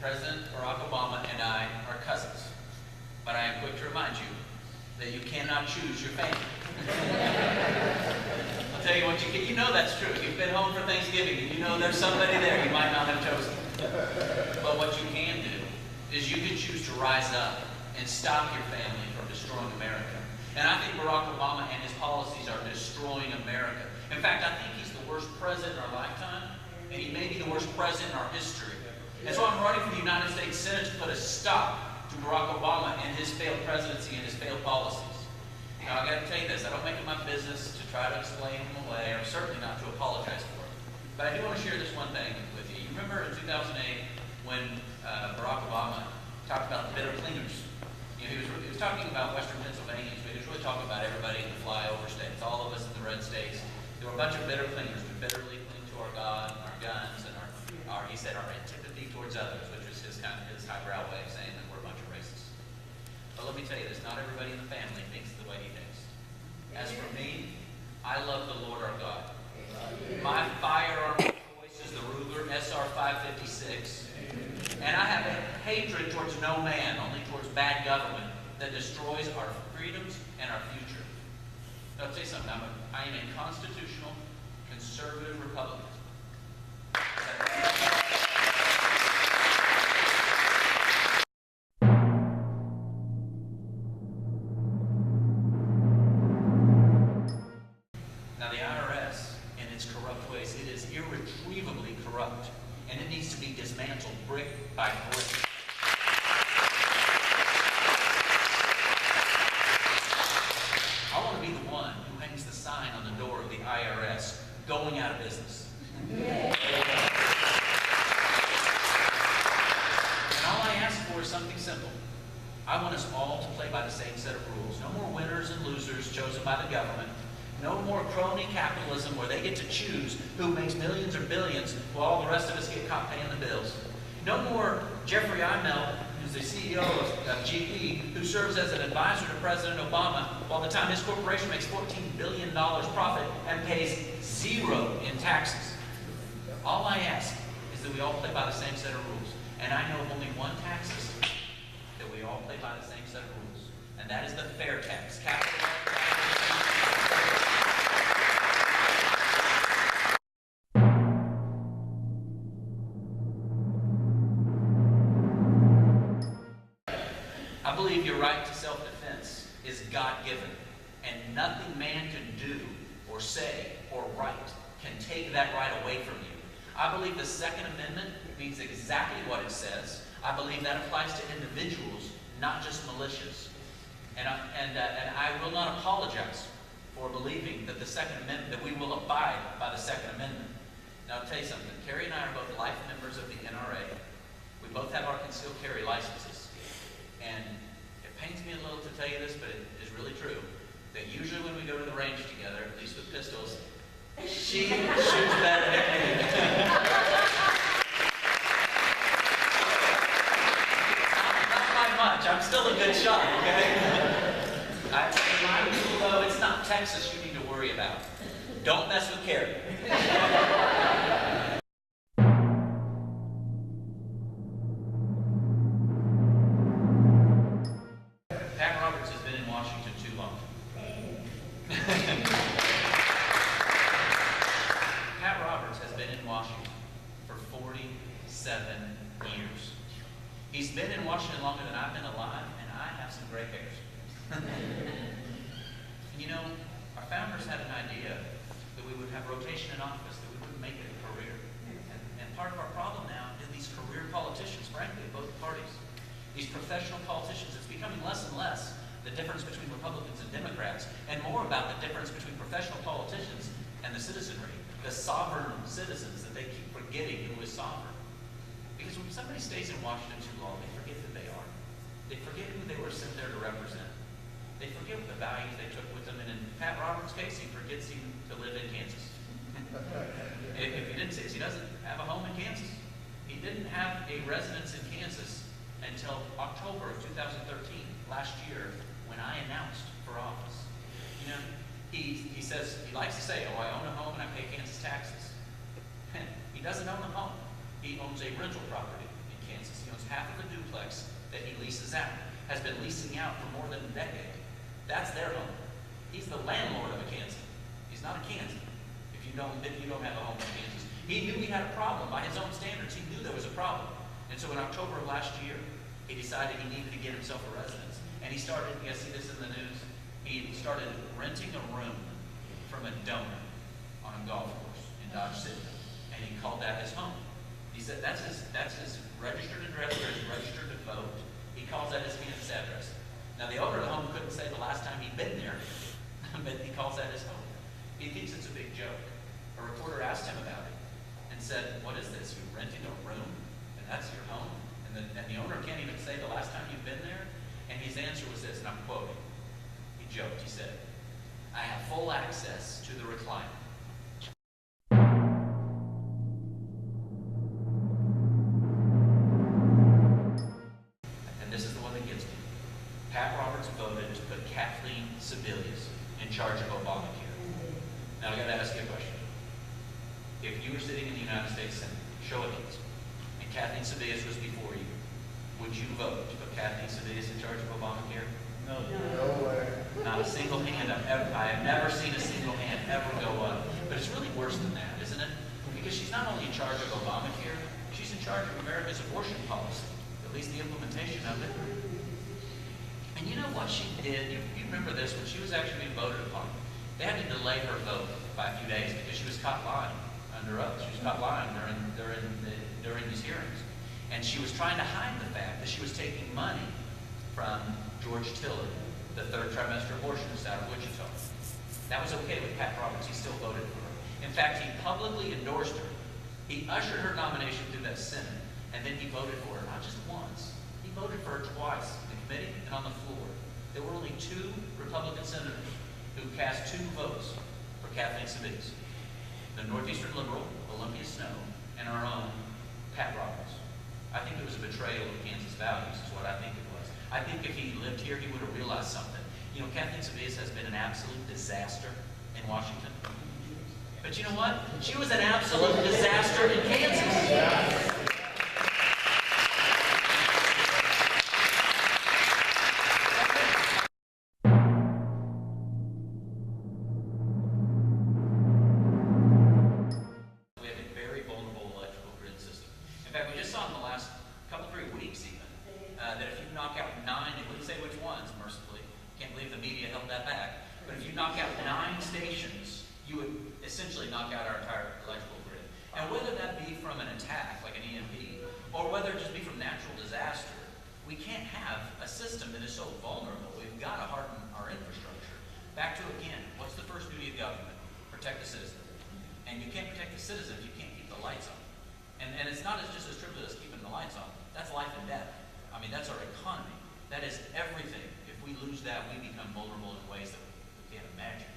President Barack Obama and I are cousins, but I am quick to remind you that you cannot choose your family. I'll tell you what, you know that's true. You've been home for Thanksgiving and you know there's somebody there you might not have chosen. But what you can do is you can choose to rise up and stop your family from destroying America. And I think Barack Obama and his policies are destroying America. In fact, I think he's the worst president in our lifetime, and he may be the worst president in our history. And so I'm running for the United States Senate to put a stop to Barack Obama and his failed presidency and his failed policies. Now, I got to tell you this, I don't make it my business to try to explain them away, or certainly not to apologize for it. But I do want to share this one thing with you. You remember in 2008 when Barack Obama talked about the bitter cleaners? You know, he was talking about Western Pennsylvania, so he was really talking about everybody in the flyover states, all of us in the red states. There were a bunch of bitter cleaners. We bitterly cling to our God and our guns and he said, our antipathy towards others, which was his highbrow way of saying that we're a bunch of racists. But let me tell you this, not everybody in the family thinks the way he thinks. As for me, I love the Lord our God. My firearm of choice is the Ruger SR 556. And I have a hatred towards no man, only towards bad government that destroys our freedoms and our future. Now, I'll tell you something. I am a constitutional, conservative Republican. Now, the IRS, in its corrupt ways, it is irretrievably corrupt, and it needs to be dismantled brick by brick. I want to be the one who hangs the sign on the door of the IRS, going out of business. And all I ask for is something simple. I want us all to play by the same set of rules. No more winners and losers chosen by the government. No more crony capitalism where they get to choose who makes millions or billions while all the rest of us get caught paying the bills. No more Jeffrey Immelt, who's the CEO of GE, who serves as an advisor to President Obama while the time his corporation makes $14 billion profit and pays zero in taxes. All I ask is that we all play by the same set of rules. And I know of only one tax system that we all play by the same set of rules. And that is the fair tax. Capital I believe your right to self-defense is God-given, and nothing man can do or say or write can take that right away from you. I believe the Second Amendment means exactly what it says. I believe that applies to individuals, not just militias. And I will not apologize for believing that the Second Amendment, that we will abide by the Second Amendment. Now, I'll tell you something. Carrie and I are both life members of the NRA. We both have our concealed carry licenses. And it pains me a little to tell you this, but it is really true, that usually when we go to the range together, at least with pistols, she shoots better than me. Not by much. I'm still a good shot, okay? I remind people, though, it's not Texas you need to worry about. Don't mess with Carrie. He's been in Washington longer than I've been alive, and I have some gray hairs. And you know, our founders had an idea that we would have rotation in office, that we wouldn't make it a career. And part of our problem now is these career politicians, frankly, of both parties. These professional politicians, it's becoming less and less the difference between Republicans and Democrats, and more about the difference between professional politicians and the citizenry, the sovereign citizens that they keep forgetting who is sovereign. Because when somebody stays in Washington too long, they forget who they are. They forget who they were sent there to represent. They forget the values they took with them. And in Pat Roberts' case, he forgets even to live in Kansas. If he didn't say this, he doesn't have a home in Kansas. He didn't have a residence in Kansas until October of 2013, last year, when I announced for office. You know, he says, he likes to say, oh, I own a home and I pay Kansas taxes. He doesn't own a home. He owns a rental property in Kansas. He owns half of a duplex that he leases out, has been leasing out for more than a decade. That's their home. He's the landlord of a Kansan. He's not a Kansan. If you don't have a home in Kansas. He knew he had a problem by his own standards. He knew there was a problem. And so in October of last year, he decided he needed to get himself a residence. And he started, you guys see this in the news? He started renting a room from a donor on a golf course in Dodge City. And he called that his home. He said that's his registered address where he's registered to vote. He calls that his Kansas address. Now the owner of the home couldn't say the last time he'd been there, but he calls that his home. He thinks it's a big joke. A reporter asked him about it and said, "What is this? You're renting a room and that's your home?" And the owner can't even say the last time you've been there? And his answer was this, and I'm quoting. He joked, he said, "I have full access to the recliner." And this is the one that gets me. Pat Roberts voted to put Kathleen Sebelius in charge of Obamacare. Now I gotta ask you a question. If you were sitting in the United States Senate, show of hands, and Kathleen Sebelius was before you, would you vote to put Kathleen Sebelius in charge of Obamacare? No. No way. Not a single hand. I have never seen a single hand ever go up. But it's really worse than that, isn't it? Because she's not only in charge of Obamacare, she's in charge of America's abortion policy, at least the implementation of it. And you know what she did? You remember this, when she was actually being voted upon. They had to delay her vote by a few days because she was caught lying under oath. She was caught lying during these hearings. And she was trying to hide the fact that she was taking money from George Tiller, the third trimester abortionist out of Wichita. That was okay with Pat Roberts. He still voted for her. In fact, he publicly endorsed her. He ushered her nomination through that Senate, and then he voted for her, not just once. He voted for her twice, in the committee and on the floor. There were only 2 Republican senators who cast 2 votes for Kathleen Sebelius. The Northeastern Liberal, Olympia Snowe, and our own Pat Roberts. I think it was a betrayal of Kansas values, is what I think it was. I think if he lived here, he would have realized something. You know, Kathleen Sebelius has been an absolute disaster in Washington. But you know what? She was an absolute disaster in Kansas. Protect the citizen. And you can't protect the citizen if you can't keep the lights on. And it's not just as trivial as keeping the lights on. That's life and death. I mean, that's our economy. That is everything. If we lose that, we become vulnerable in ways that we can't imagine.